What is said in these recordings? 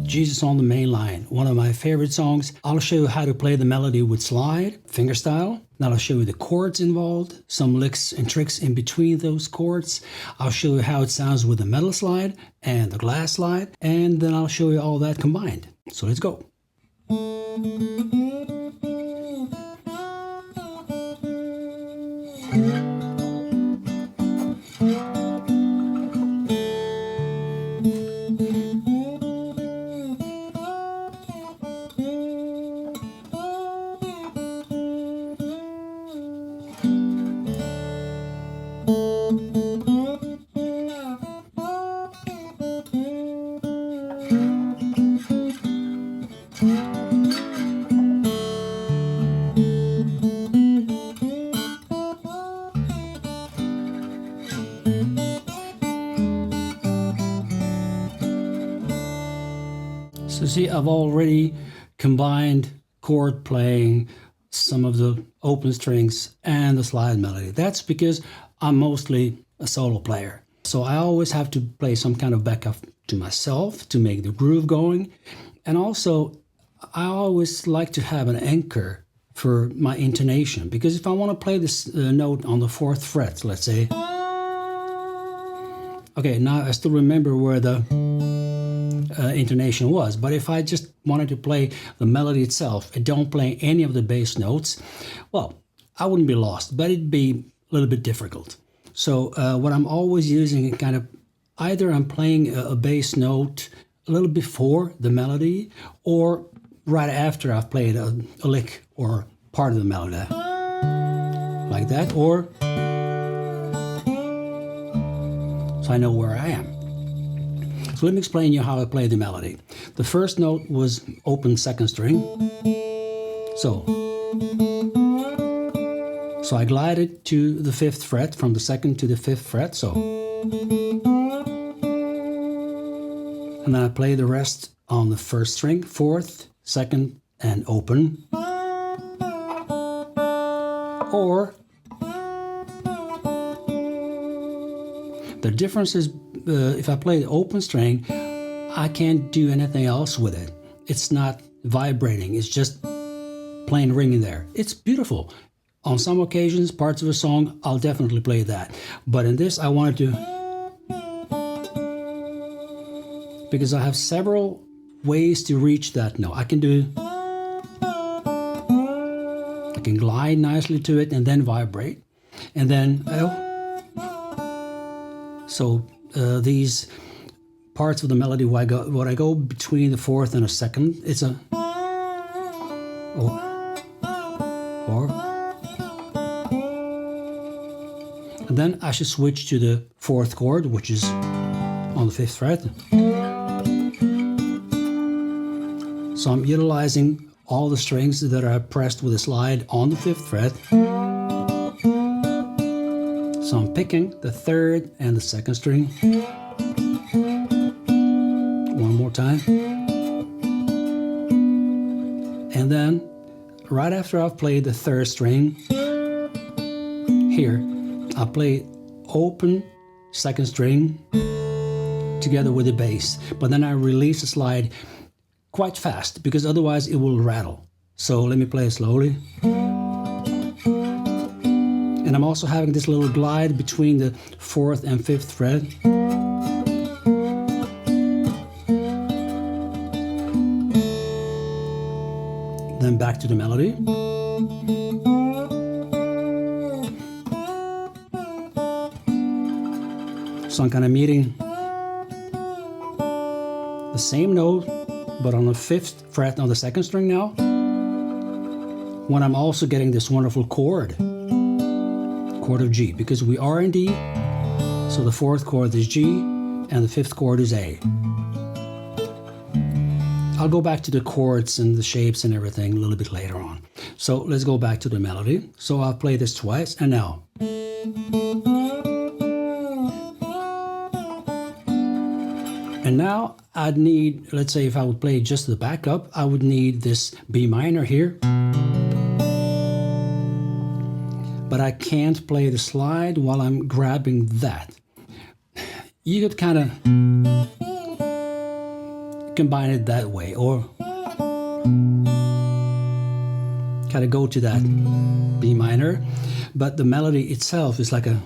Jesus on the Mainline, one of my favorite songs. I'll show you how to play the melody with slide, fingerstyle. Then I'll show you the chords involved, some licks and tricks in between those chords. I'll show you how it sounds with the metal slide and the glass slide, and then I'll show you all that combined. So let's go. So see, I've already combined chord playing, some of the open strings, and the slide melody. That's because I'm mostly a solo player. So I always have to play some kind of backup to myself to make the groove going. And also, I always like to have an anchor for my intonation, because if I want to play this note on the 4th fret, let's say. Okay, now I still remember where the intonation was, but if I just wanted to play the melody itself and don't play any of the bass notes, well, I wouldn't be lost, but it'd be a little bit difficult. So what I'm always using is kind of, either I'm playing a bass note a little before the melody, or right after I've played a lick or part of the melody, like that, or so I know where I am. So let me explain you how I play the melody. The first note was open 2nd string. So I glided to the 5th fret, from the 2nd to the 5th fret, so. And then I play the rest on the 1st string, 4th, 2nd, and open. Or the difference is, if I play the open string, I can't do anything else with it. It's not vibrating, it's just plain ringing there. It's beautiful. On some occasions, parts of a song, I'll definitely play that. But in this, I wanted to, because I have several ways to reach that note. I can glide nicely to it and then vibrate. And then, these parts of the melody where I go between the 4th and a 2nd, it's a or, and then I should switch to the 4th chord, which is on the 5th fret. So I'm utilizing all the strings that are pressed with a slide on the 5th fret. So I'm picking the 3rd and the 2nd string. One more time. And then, right after I've played the 3rd string, here, I play open 2nd string together with the bass. But then I release the slide quite fast, because otherwise it will rattle. So let me play it slowly. And I'm also having this little glide between the 4th and 5th fret. Then back to the melody. So I'm kind of meeting the same note, but on the 5th fret on the 2nd string now, when I'm also getting this wonderful chord of G, because we are in D, so the 4th chord is G and the 5th chord is A. I'll go back to the chords and the shapes and everything a little bit later on. So let's go back to the melody. So I'll play this twice, and now. And now I'd need, let's say if I would play just the backup, I would need this B minor here. But but I can't play the slide while I'm grabbing that. You could kind of combine it that way, or kind of go to that B minor, but the melody itself is like a,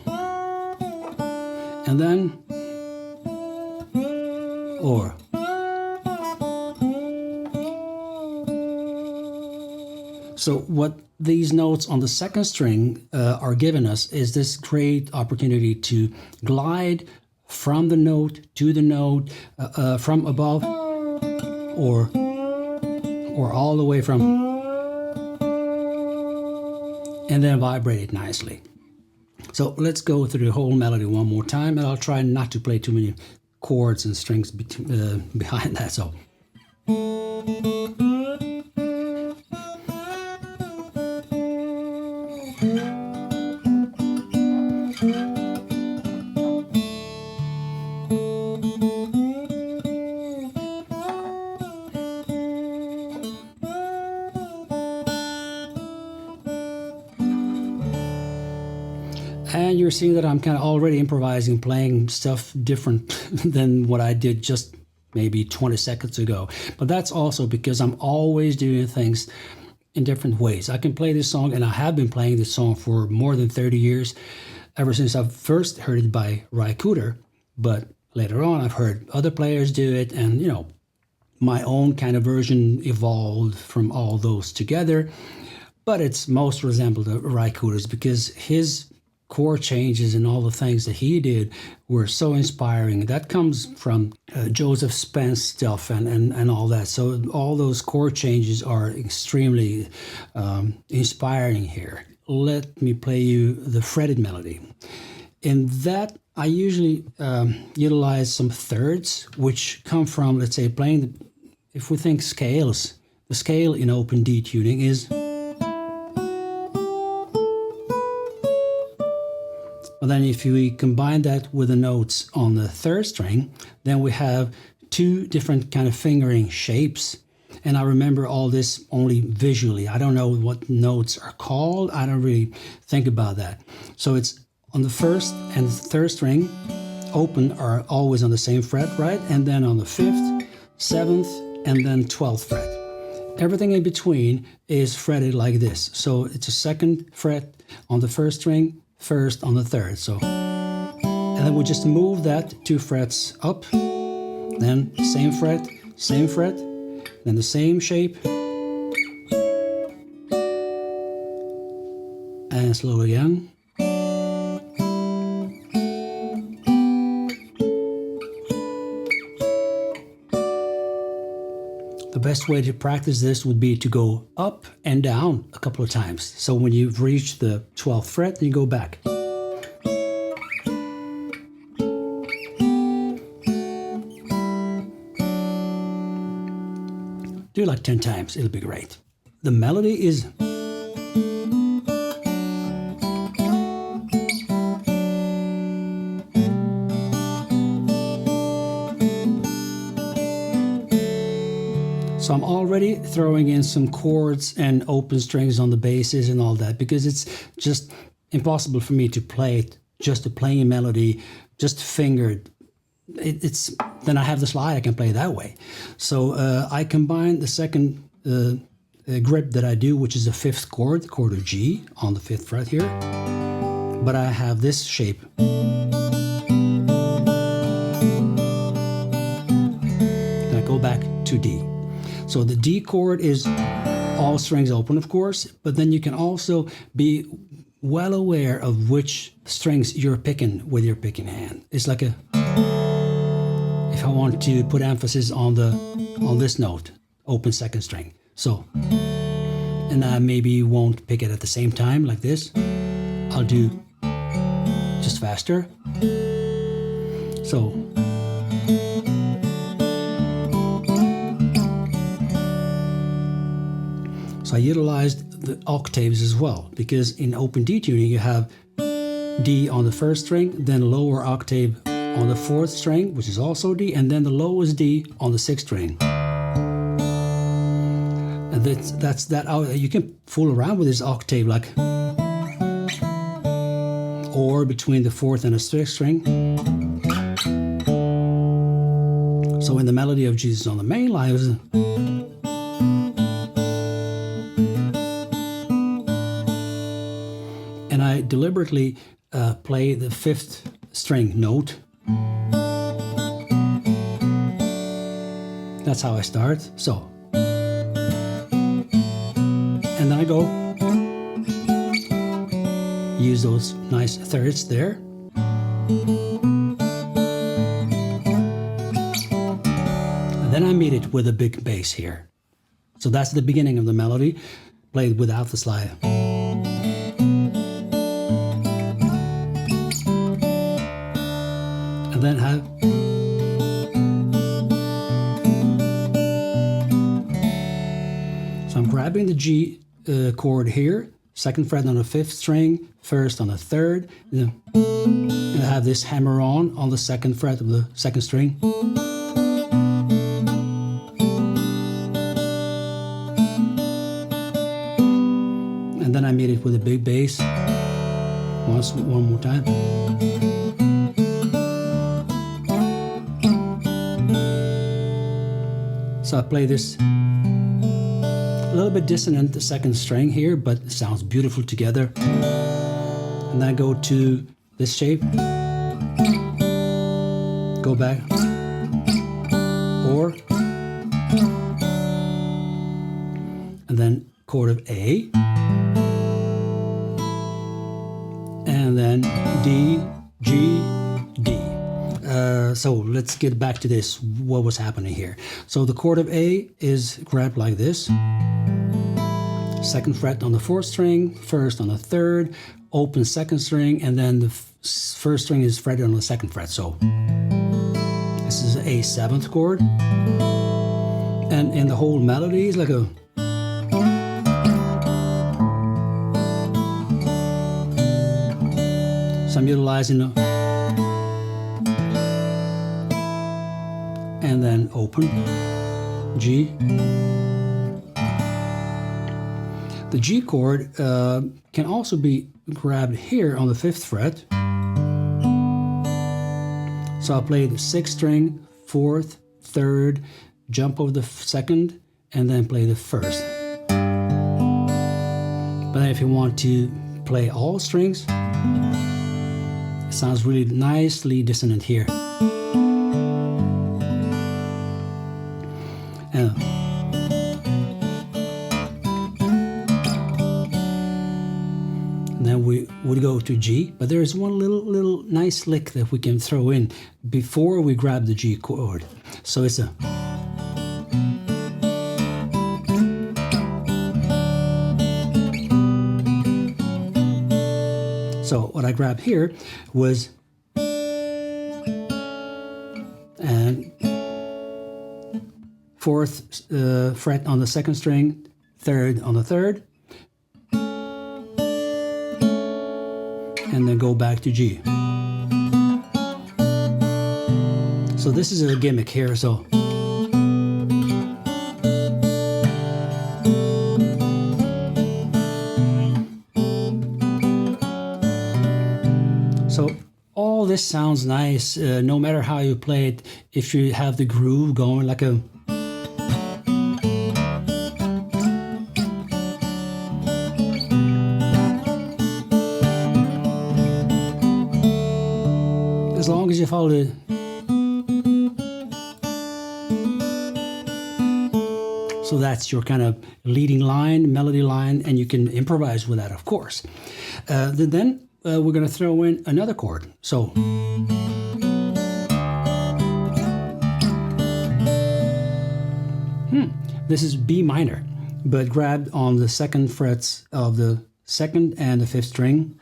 and then, or. So what these notes on the second string are giving us is this great opportunity to glide from the note to the note, from above, or all the way from, and then vibrate it nicely. So let's go through the whole melody one more time, and I'll try not to play too many chords and strings behind that. So. And you're seeing that I'm kind of already improvising, playing stuff different than what I did just maybe 20 seconds ago. But that's also because I'm always doing things in different ways. I can play this song, and I have been playing this song for more than 30 years, ever since I first heard it by Ry Cooder. But later on, I've heard other players do it, and, you know, my own kind of version evolved from all those together. But it's most resembled to Ry Cooder's because his chord changes and all the things that he did were so inspiring. That comes from Joseph Spence stuff and all that. So all those chord changes are extremely inspiring here. Let me play you the fretted melody. In that, I usually utilize some thirds, which come from, let's say, playing, if we think scales, the scale in open D tuning is. But then if we combine that with the notes on the third string, then we have two different kind of fingering shapes. And I remember all this only visually. I don't know what notes are called. I don't really think about that. So it's on the first and the third string, open are always on the same fret, right? And then on the 5th, 7th, and then 12th fret. Everything in between is fretted like this. So it's a 2nd fret on the first string, 1st on the 3rd. So, and then we just move that 2 frets up, then same fret, then the same shape, and slow again. The best way to practice this would be to go up and down a couple of times. So when you've reached the 12th fret, then you go back. Do it like 10 times, it'll be great. The melody is so I'm already throwing in some chords and open strings on the basses and all that, because it's just impossible for me to play it, just a plain melody, just fingered. It's then I have the slide, I can play that way. So I combine the second grip that I do, which is the 5th chord, the chord of G on the 5th fret here. But I have this shape. Then I go back to D. So the D chord is all strings open, of course, but then you can also be well aware of which strings you're picking with your picking hand. It's like a, if I want to put emphasis on this note, open 2nd string. So, and I maybe won't pick it at the same time like this. I'll do just faster. So. So I utilized the octaves as well, because in open D tuning you have D on the 1st string, then lower octave on the 4th string, which is also D, and then the lowest D on the 6th string. And that's that. You can fool around with this octave, like chord between the fourth and the sixth string. So in the melody of Jesus on the Main Line, it was and I deliberately play the fifth string note. That's how I start. So, and then I go use those nice thirds there. And then I meet it with a big bass here. So that's the beginning of the melody, played without the slide. And then have so I'm grabbing the G chord here, second fret on the fifth string, first on the third, and I have this hammer on the second fret of the second string. And then I meet it with a big bass. One more time. So I play this a little bit dissonant, the second string here, but it sounds beautiful together. And then I go to this shape, go back, or, and then chord of A, and then D, G, D. So let's get back to this, what was happening here. So the chord of A is grabbed like this. Second fret on the fourth string, first on the third, open second string, and then the first string is fretted on the second fret. So this is a seventh chord. And in the whole melody is like a so I'm utilizing the and then open G. The G chord can also be grabbed here on the fifth fret. So I'll play the sixth string, fourth, third, jump over the second, and then play the first. But then if you want to play all strings, it sounds really nicely dissonant here. And then we would go to G, but there is one little nice lick that we can throw in before we grab the G chord. So it's a so what I grabbed here was and fourth fret on the second string, third on the third, and then go back to G. So this is a gimmick here, so all this sounds nice, no matter how you play it, if you have the groove going like a as long as you follow the so that's your kind of leading line, melody line, and you can improvise with that, of course. Then we're going to throw in another chord. So this is B minor, but grabbed on the second frets of the second and the fifth string,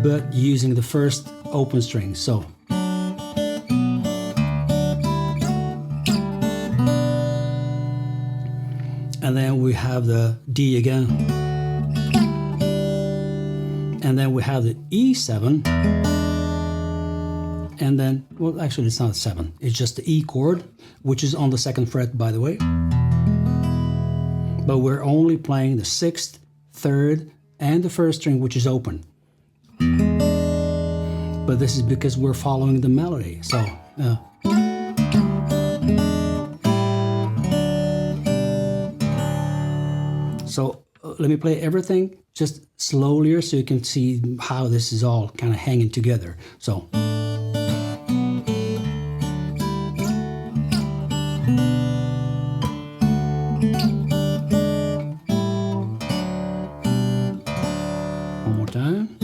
but using the first open string. So and then we have the D again. And then we have the E7. And then, well, actually it's not 7. It's just the E chord, which is on the second fret, by the way. But we're only playing the sixth, third, and the first string, which is open. but this is because we're following the melody. So let me play everything just slowly so you can see how this is all kind of hanging together. So. One more time.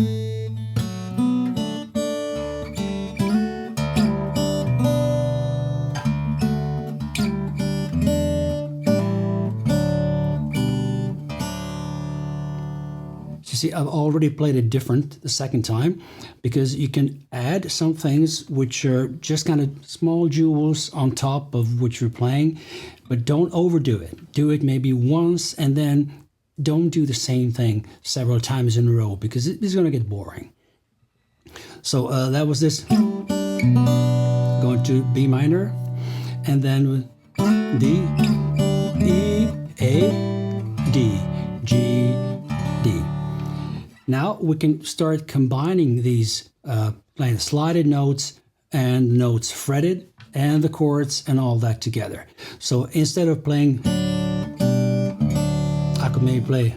You see, I've already played it different the second time because you can add some things which are just kind of small jewels on top of what you're playing, but don't overdo it. Do it maybe once and then don't do the same thing several times in a row because it's going to get boring. So that was this. Going to B minor and then D, E, A, D, G, D. Now we can start combining these playing slided notes and notes fretted and the chords and all that together. So instead of playing, I could maybe play.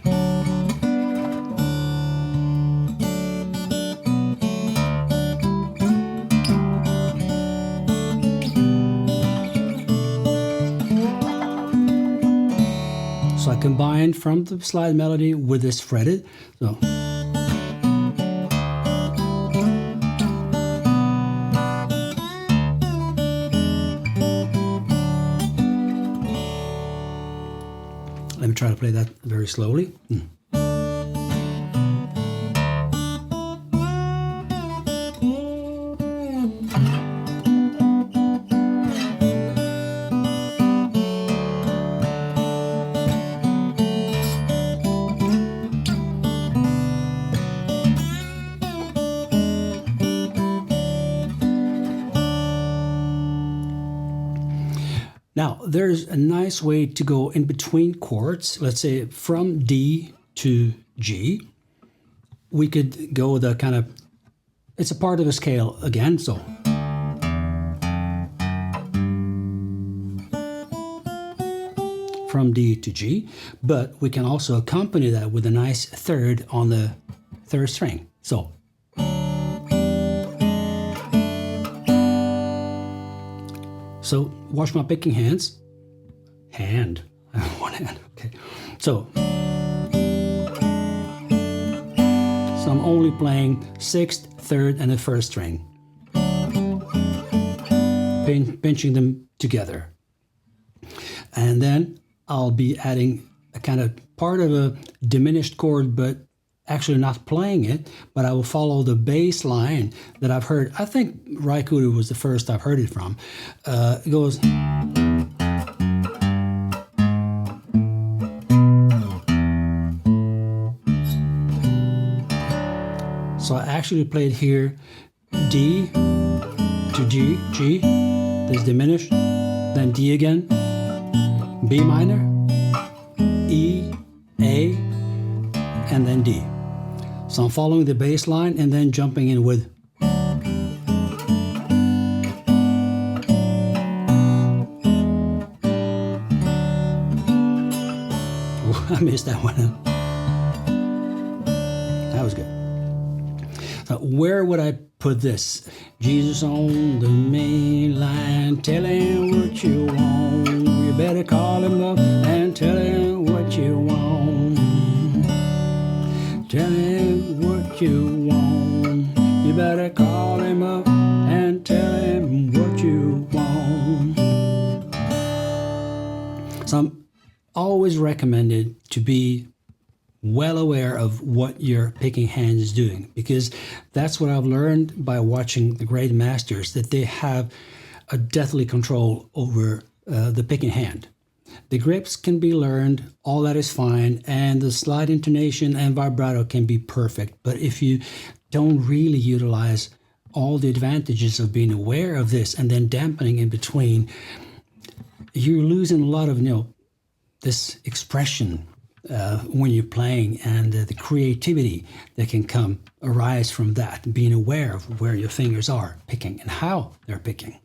So I combined from the slide melody with this fretted. So. Let me try to play that very slowly. Now, there's a nice way to go in between chords. Let's say from D to G. We could go the kind of, it's a part of a scale again, so. From D to G, but we can also accompany that with a nice third on the third string. So. So watch my picking hands. One hand, okay. So I'm only playing 6th, 3rd, and the 1st string. Pinching them together. And then I'll be adding a kind of part of a diminished chord, but actually not playing it, but I will follow the bass line that I've heard. I think Raikudu was the first I've heard it from. It goes. So I actually played here D to G, G, this diminished, then D again, B minor, E, A, and then D. So I'm following the bass line and then jumping in with. Oh, I missed that one. That was good. So where would I put this? Jesus on the main line, tell him what you want. You better call him up and tell him what you want. Tell him what you want. You better call him up and tell him what you want. So I'm always recommended to be well aware of what your picking hand is doing, because that's what I've learned by watching the great masters, that they have a deathly control over the picking hand. The grips can be learned, all that is fine, and the slide intonation and vibrato can be perfect. But if you don't really utilize all the advantages of being aware of this and then dampening in between, you're losing a lot of, this expression when you're playing, and the creativity that can arise from that, being aware of where your fingers are picking and how they're picking.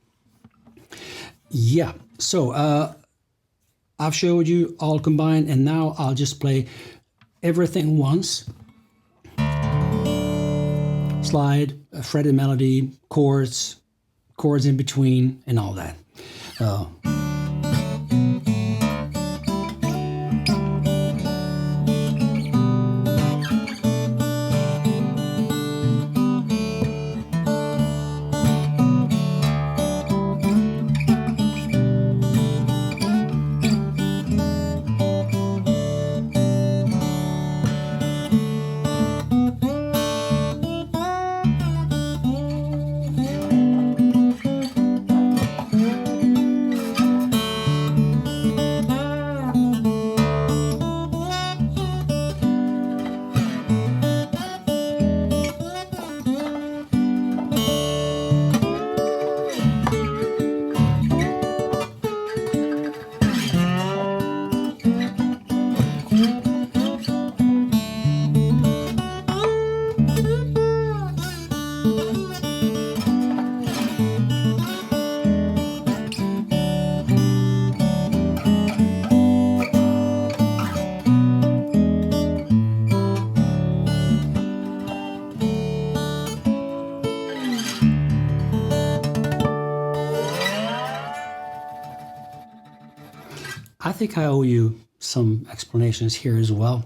Yeah, so I've showed you all combined, and now I'll just play everything once. Slide, fretted melody, chords in between, and all that. I think I owe you some explanations here as well,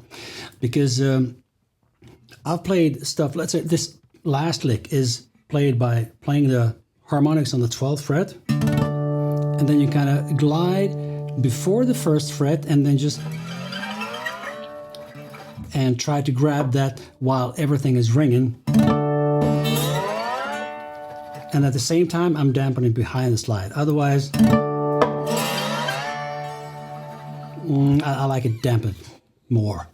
because I've played stuff. Let's say this last lick is played by playing the harmonics on the 12th fret, and then you kind of glide before the first fret, and then just try to grab that while everything is ringing. And at the same time, I'm dampening behind the slide. Otherwise, I like it dampened more.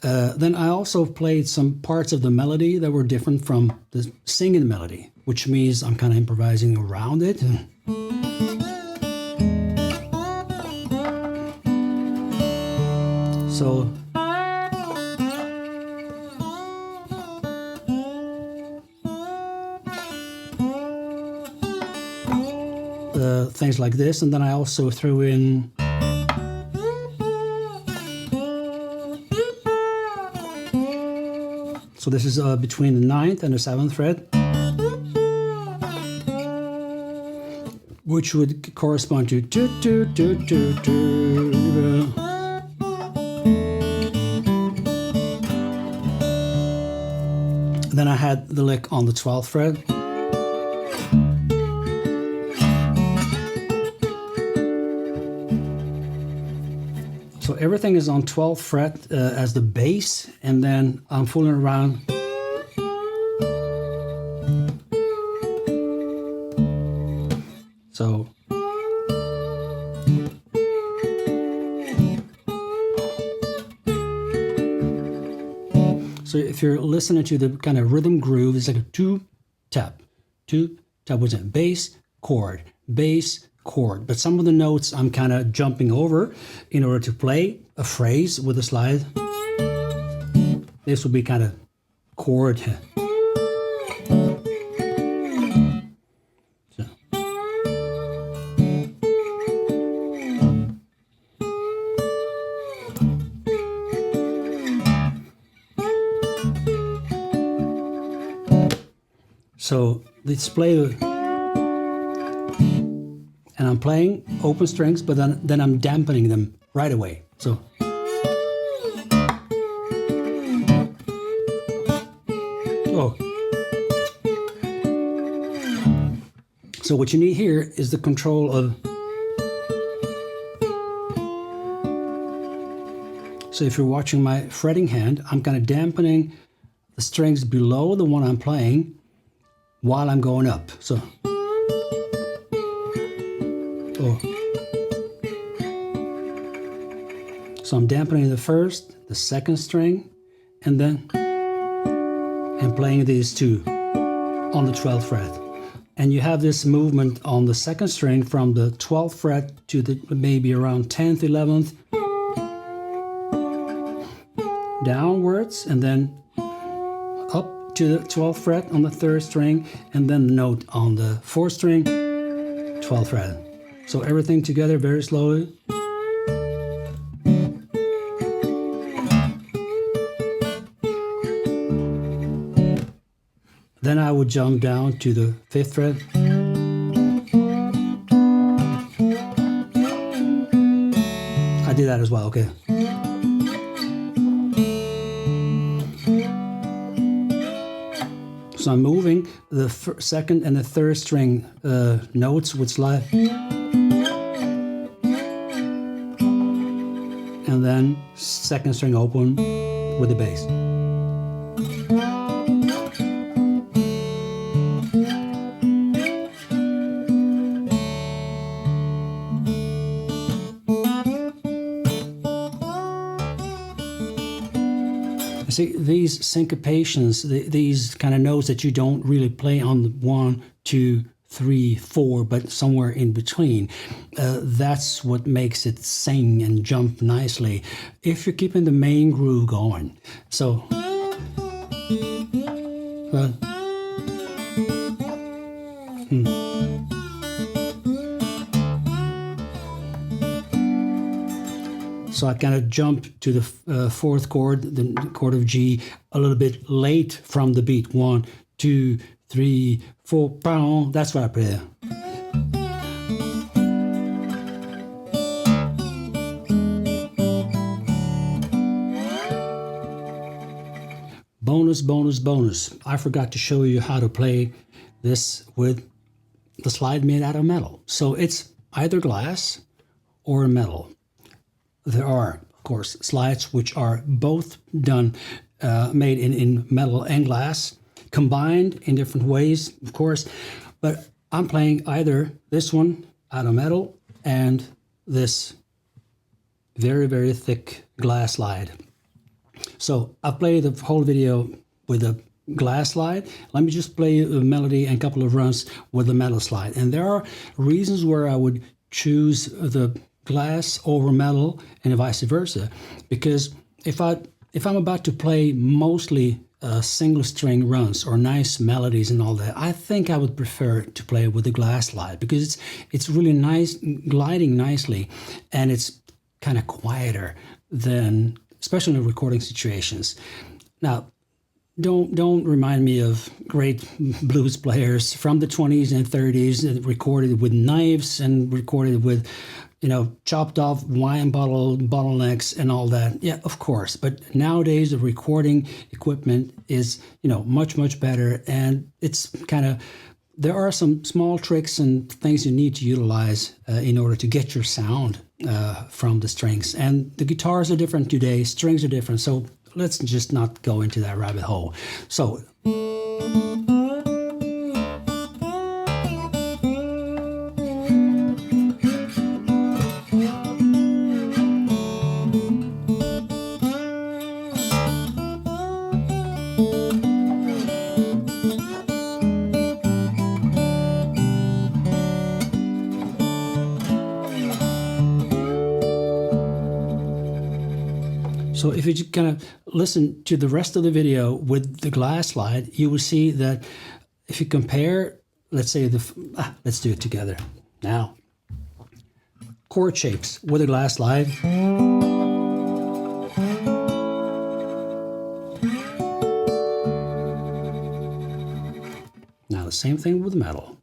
Then I also played some parts of the melody that were different from the singing melody, which means I'm kind of improvising around it. So things like this, and then I also threw in so this is between the 9th and the 7th fret, which would correspond to do, do, do, do, do. Then I had the lick on the 12th fret. So everything is on 12th fret as the bass, and then I'm fooling around. So if you're listening to the kind of rhythm groove, it's like a two tap, was it bass, chord, bass, chord. But some of the notes I'm kind of jumping over in order to play a phrase with a slide. This will be kind of chord. So let's play, and I'm playing open strings, but then I'm dampening them right away. So so what you need here is the control of. So if you're watching my fretting hand, I'm kind of dampening the strings below the one I'm playing while I'm going up. So so I'm dampening the first, the second string, and then I'm playing these two on the 12th fret. And you have this movement on the second string from the 12th fret to the maybe around 10th, 11th. downwards and then up to the 12th fret on the 3rd string, and then the note on the 4th string, 12th fret. So everything together very slowly. Then I would jump down to the 5th fret. I did that as well, okay. So I'm moving the 2nd and the 3rd string notes with slide. And then 2nd string open with the bass. See, these syncopations, these kind of notes that you don't really play on the 1, 2, 3, 4, but somewhere in between, that's what makes it sing and jump nicely if you're keeping the main groove going. So, So I kind of jump to the 4th chord, the chord of G, a little bit late from the beat. 1, 2, 3, 4, pound. That's what I play. Bonus, bonus, bonus. I forgot to show you how to play this with the slide made out of metal. So it's either glass or metal. There are, of course, slides which are both done, made in metal and glass, combined in different ways, of course. But I'm playing either this one out of metal and this very, very thick glass slide. So I've played the whole video with a glass slide. Let me just play a melody and a couple of runs with the metal slide. And there are reasons where I would choose the glass over metal and vice versa, because if I'm about to play mostly single string runs or nice melodies and all that, I think I would prefer to play with the glass slide, because it's really nice, gliding nicely, and it's kind of quieter than, especially in recording situations. Now, don't remind me of great blues players from the 20s and 30s that recorded with knives and recorded with, you know, chopped off wine bottlenecks and all that. Yeah, of course. But nowadays the recording equipment is, you know, much, much better. And it's kind of, there are some small tricks and things you need to utilize in order to get your sound from the strings. And the guitars are different today, strings are different. So let's just not go into that rabbit hole. So So if you kind of listen to the rest of the video with the glass slide, you will see that if you compare, let's say let's do it together now. Chord shapes with a glass slide. Now the same thing with metal.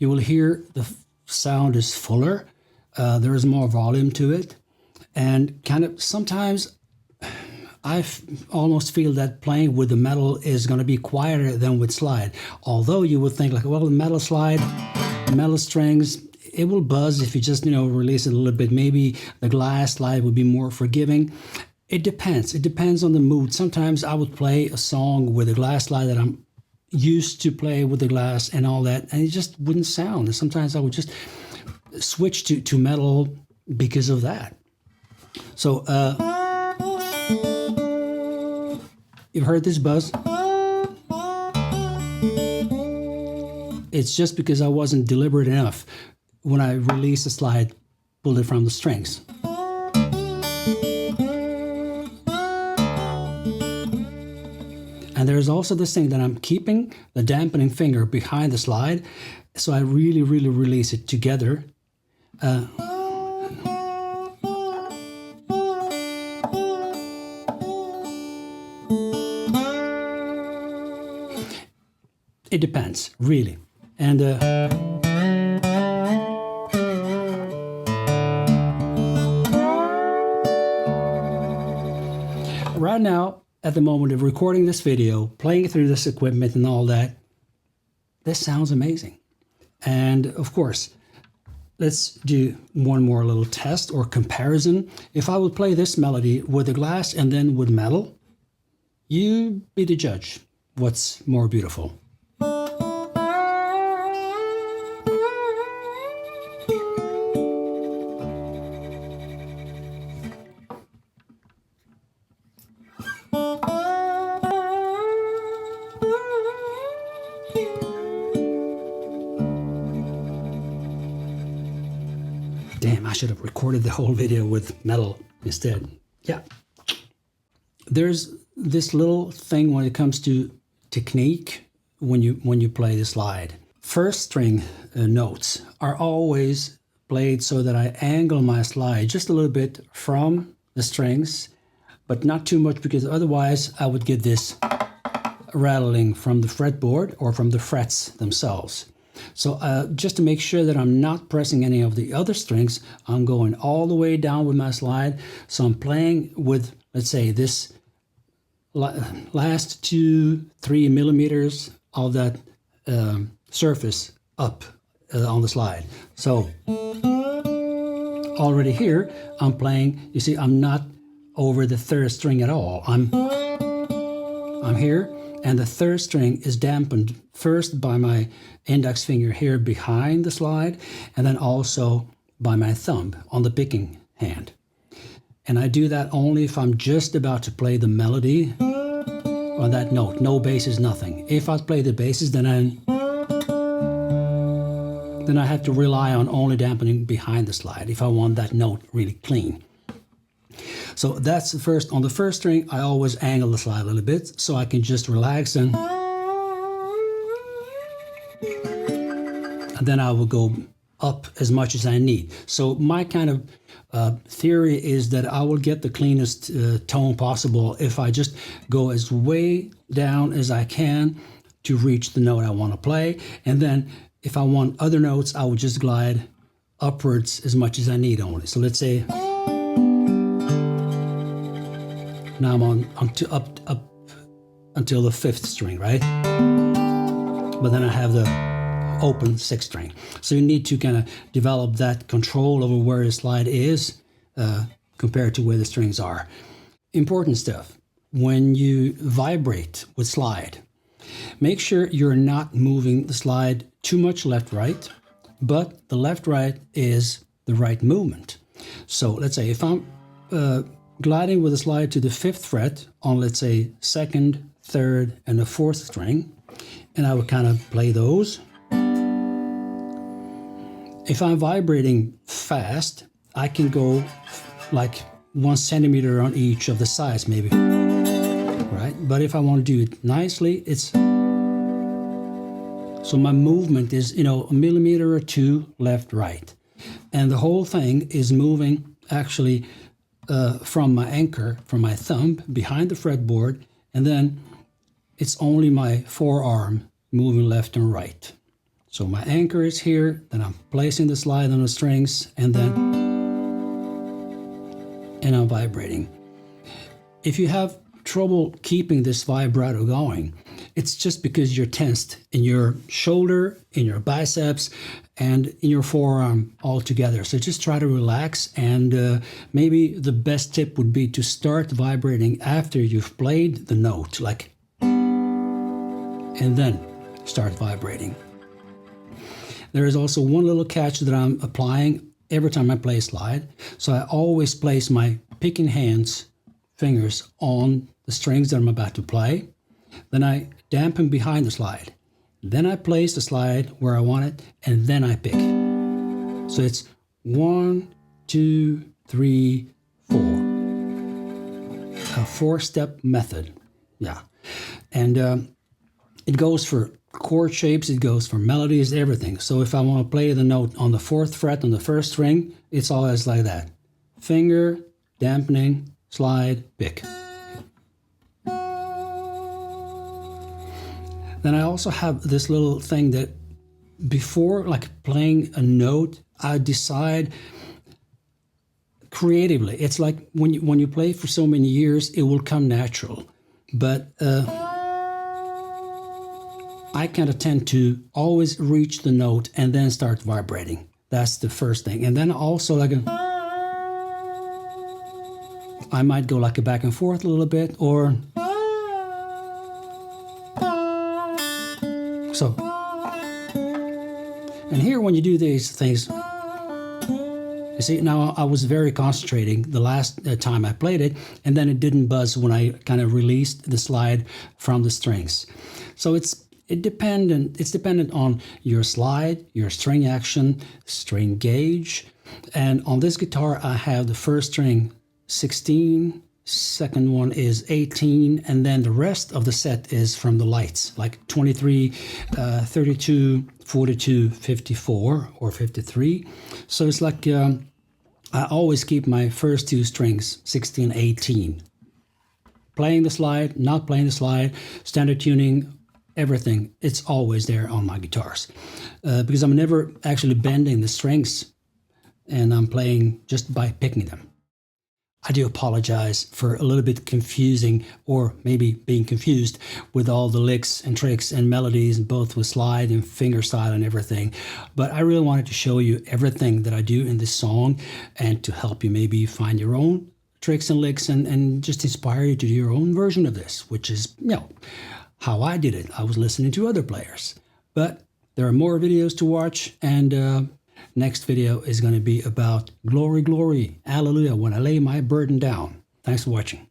You will hear the sound is fuller, there is more volume to it, and kind of sometimes I almost feel that playing with the metal is going to be quieter than with slide. Although you would think like, well, the metal slide, metal strings, it will buzz if you just, you know, release it a little bit. Maybe the glass slide would be more forgiving. It depends. It depends on the mood. Sometimes I would play a song with a glass slide that I'm used to play with the glass and all that, and it just wouldn't sound. And sometimes I would just switch to metal because of that. So you've heard this buzz? It's just because I wasn't deliberate enough when I released the slide, pulled it from the strings. And there's also this thing that I'm keeping the dampening finger behind the slide, so I really, really release it together. It depends, really. And right now, at the moment of recording this video, playing through this equipment and all that, this sounds amazing. And of course, let's do one more little test or comparison. If I would play this melody with the glass and then with metal, you be the judge. What's more beautiful? Damn, I should have recorded the whole video with metal instead. Yeah. There's this little thing when it comes to technique when you play the slide. First string notes are always played so that I angle my slide just a little bit from the strings, but not too much, because otherwise I would get this rattling from the fretboard or from the frets themselves. So just to make sure that I'm not pressing any of the other strings, I'm going all the way down with my slide. So I'm playing with, let's say, this last 2-3 millimeters of that surface up on the slide. So already here, I'm playing, you see, I'm not over the third string at all. I'm here, and the third string is dampened first by my index finger here behind the slide, and then also by my thumb on the picking hand. And I do that only if I'm just about to play the melody on that note. No basses, nothing. If I play the basses, then I have to rely on only dampening behind the slide if I want that note really clean. So that's the first. On the first string, I always angle the slide a little bit so I can just relax, and then I will go up as much as I need. So my kind of theory is that I will get the cleanest tone possible if I just go as way down as I can to reach the note I want to play. And then if I want other notes, I will just glide upwards as much as I need only. So let's say now I'm up until the fifth string, right? But then I have the open sixth string. So you need to kind of develop that control over where the slide is compared to where the strings are. Important stuff. When you vibrate with slide, make sure you're not moving the slide too much left-right, but the left-right is the right movement. So let's say if I'm gliding with the slide to the fifth fret on, let's say, second, third, and the fourth string, and I would kind of play those. If I'm vibrating fast, I can go like 1 centimeter on each of the sides, maybe, right? But if I want to do it nicely, it's, so my movement is, you know, 1 millimeter or 2 left, right. And the whole thing is moving actually from my anchor, from my thumb behind the fretboard, and then it's only my forearm moving left and right. So my anchor is here, then I'm placing the slide on the strings, and I'm vibrating. If you have trouble keeping this vibrato going, it's just because you're tensed in your shoulder, in your biceps, and in your forearm all together. So just try to relax, and maybe the best tip would be to start vibrating after you've played the note, like, and then start vibrating. There is also one little catch that I'm applying every time I play a slide. So I always place my picking fingers on the strings that I'm about to play. Then I dampen behind the slide. then I place the slide where I want it, and then I pick. So it's 1, 2, 3, 4. A 4-step method. Yeah. And it goes for chord shapes, it goes for melodies, everything. So if I want to play the note on the 4th fret on the 1st string, it's always like that. Finger, dampening, slide, pick. Then I also have this little thing that before like playing a note, I decide creatively. It's like when you play for so many years, it will come natural. But I kind of tend to always reach the note and then start vibrating. That's the first thing. And then also like I might go like a back and forth a little bit, or so. And here when you do these things, you see, now I was very concentrating the last time I played it, and then it didn't buzz when I kind of released the slide from the strings. So it's dependent on your slide, your string action, string gauge. And on this guitar, I have the first string 16, second one is 18, and then the rest of the set is from the lights, like 23, 32, 42, 54, or 53. So it's like I always keep my first 2 strings, 16, 18. Playing the slide, not playing the slide, standard tuning, everything, it's always there on my guitars. Because I'm never actually bending the strings, and I'm playing just by picking them. I do apologize for a little bit confusing, or maybe being confused with all the licks and tricks and melodies, both with slide and fingerstyle and everything. But I really wanted to show you everything that I do in this song, and to help you maybe find your own tricks and licks, and just inspire you to do your own version of this, which is, you know, how I did it. I was listening to other players. But there are more videos to watch, and next video is going to be about Glory, Glory, Hallelujah, when I lay my burden down. Thanks for watching.